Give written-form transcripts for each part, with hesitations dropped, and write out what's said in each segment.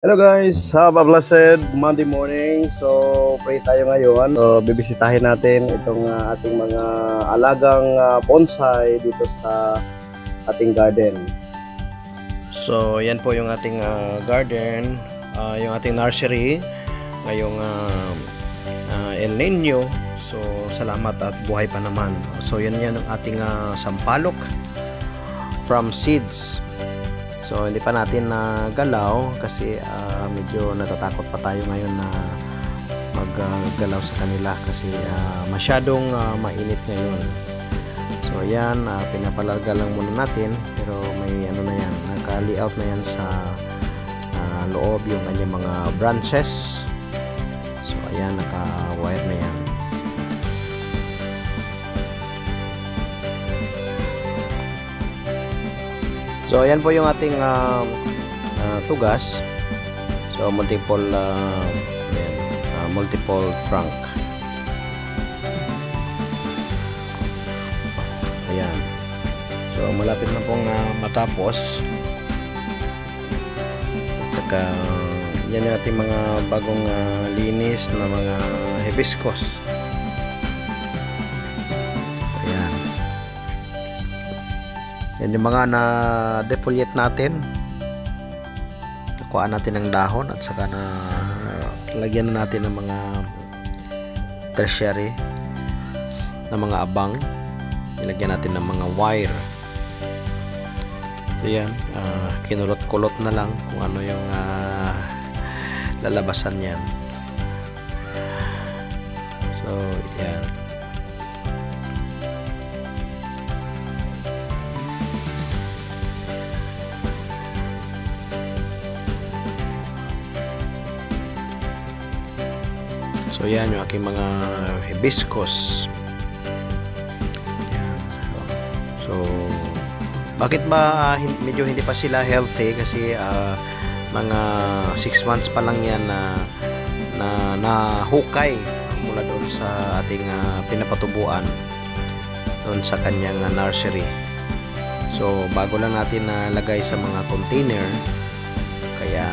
Hello guys, have a blessed Monday morning. So, pray tayo ngayon. So, bibisitahin natin itong ating mga alagang bonsai dito sa ating garden. So, yan po yung ating garden, yung ating nursery ngayong El Nino. So, salamat at buhay pa naman. So, yan ang ating sampalok from seeds. So hindi pa natin galaw kasi medyo natatakot pa tayo ngayon na maggalaw sa kanila kasi masyadong mainit ngayon. So yan, pinapalarga lang muna natin, pero may ano na yan, naka-layout na yan sa loob yung kanyang mga branches. So ayan, naka-wire na yan. So ayan po yung ating tugas. So multiple multiple trunk. Ayan. So malapit na pong matapos. At saka yan yung ating mga bagong linis na mga hibiscus. Yan yung mga na-defoliate natin. Nakuha natin ng dahon at saka na lagyan na natin ng mga tertiary na mga abang. Nilagyan natin ng mga wire. So yan, kinulot-kulot na lang kung ano yung lalabasan yan. So yan. So yan yung aking mga hibiscus. Yan. So bakit ba medyo hindi pa sila healthy? Kasi mga 6 months pa lang yan na hukay mula doon sa ating pinapatubuan doon sa kanyang nursery. So bago lang natin lagay sa mga container, kaya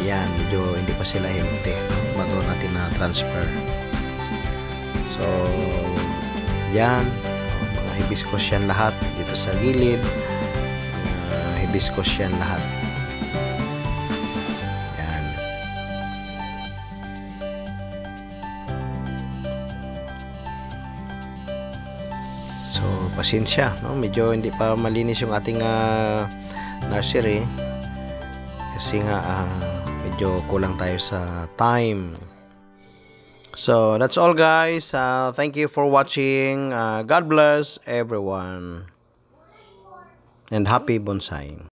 yan, medyo hindi pa sila healthy bago natin transfer. So yan, mga hibiscus yan lahat dito sa gilid, hibiscus yan lahat. Yan. So pasensya, no? Medyo hindi pa malinis yung ating nursery kasi nga medyo kulang tayo sa time. So that's all guys. Thank you for watching. God bless everyone and happy bonsai.